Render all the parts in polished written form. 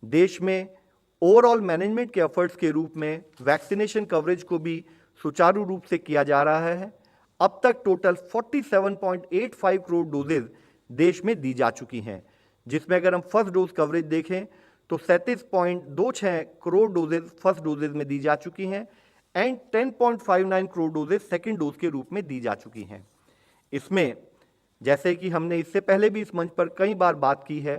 देश में overall management के एफर्ट्स के रूप में वैक्सीनेशन कवरेज को भी सुचारू रूप से किया जा रहा है। अब तक टोटल 47.85 करोड़ डोजेज देश में दी जा चुकी हैं, जिसमें अगर हम फर्स्ट डोज कवरेज देखें तो 37.26 करोड़ डोजेज फर्स्ट डोजेज में दी जा चुकी हैं and 10.59 crore doses second dose के रूप में दी जा चुकी हैं। इसमें जैसे कि हमने इससे पहले भी इस मंच पर कई बार बात की है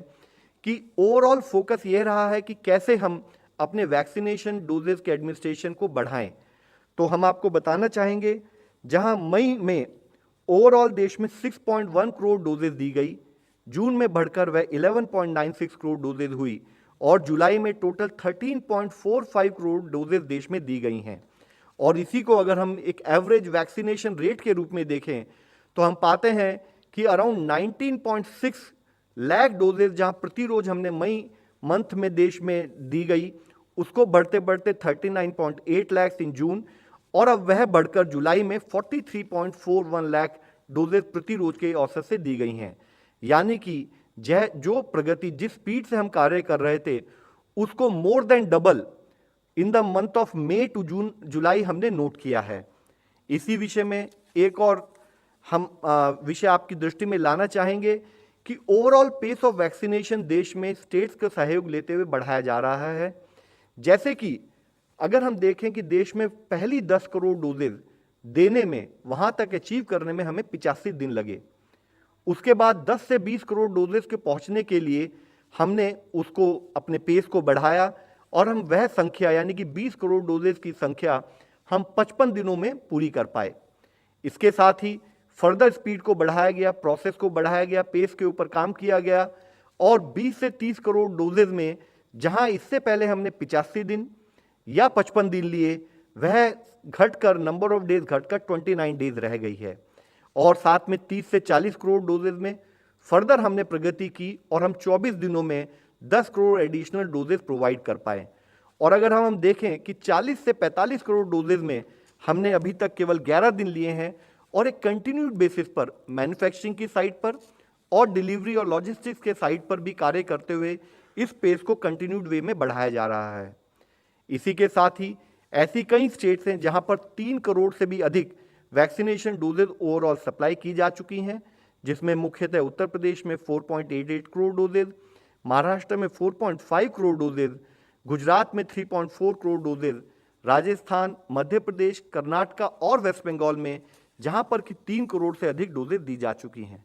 कि ओवरऑल फोकस यह रहा है कि कैसे हम अपने वैक्सीनेशन डोजेज के एडमिनिस्ट्रेशन को बढ़ाएं। तो हम आपको बताना चाहेंगे, जहां मई में ओवरऑल देश में 6.1 करोड़ डोजेज दी गई, जून में बढ़कर वह 11.96 करोड़ डोजेज हुई और जुलाई में टोटल 13.45 करोड़ डोजेज देश में दी गई हैं। और इसी को अगर हम एक एवरेज वैक्सीनेशन रेट के रूप में देखें तो हम पाते हैं कि अराउंड 19.6 लाख डोजेज जहां प्रति रोज हमने मई मंथ में देश में दी गई, उसको बढ़ते बढ़ते 39.8 लाख इन जून और अब वह बढ़कर जुलाई में 43.41 लाख डोजेज प्रति रोज के औसत से दी गई हैं। यानी कि जो प्रगति जिस स्पीड से हम कार्य कर रहे थे उसको more than double in the month of May to June July हमने नोट किया है। इसी विषय में एक और हम विषय आपकी दृष्टि में लाना चाहेंगे कि ओवरऑल पेस ऑफ वैक्सीनेशन देश में स्टेट्स का सहयोग लेते हुए बढ़ाया जा रहा है। जैसे कि अगर हम देखें कि देश में पहली 10 करोड़ डोजेज देने में, वहां तक अचीव करने में हमें 85 दिन लगे। उसके बाद 10 से 20 करोड़ डोजेज के पहुंचने के लिए हमने उसको अपने पेस को बढ़ाया और हम वह संख्या यानी कि 20 करोड़ डोजेज की संख्या हम 55 दिनों में पूरी कर पाए। इसके साथ ही फर्दर स्पीड को बढ़ाया गया, प्रोसेस को बढ़ाया गया, पेस के ऊपर काम किया गया और 20 से 30 करोड़ डोजेज में जहां इससे पहले हमने 85 दिन या 55 दिन लिए, वह घटकर नंबर ऑफ डेज घटकर 29 डेज रह गई है। और साथ में 30 से 40 करोड़ डोजेज में फर्दर हमने प्रगति की और हम 24 दिनों में 10 करोड़ एडिशनल डोजेज प्रोवाइड कर पाए। और अगर हम देखें कि 40 से 45 करोड़ डोजेज में हमने अभी तक केवल 11 दिन लिए हैं और एक कंटिन्यूड बेसिस पर मैन्युफैक्चरिंग की साइड पर और डिलीवरी और लॉजिस्टिक्स के साइड पर भी कार्य करते हुए इस पेस को कंटिन्यूड वे में बढ़ाया जा रहा है। इसी के साथ ही ऐसी कई स्टेट्स हैं जहां पर 3 करोड़ से भी अधिक वैक्सीनेशन डोजेज ओवरऑल सप्लाई की जा चुकी हैं, जिसमें मुख्यतः उत्तर प्रदेश में 4.88 करोड़ डोजेज, महाराष्ट्र में 4.5 करोड़ डोजेज, गुजरात में 3.4 करोड़ डोजेज, राजस्थान, मध्य प्रदेश, कर्नाटका और वेस्ट बंगाल में जहां पर कि 3 करोड़ से अधिक डोजेज दी जा चुकी हैं।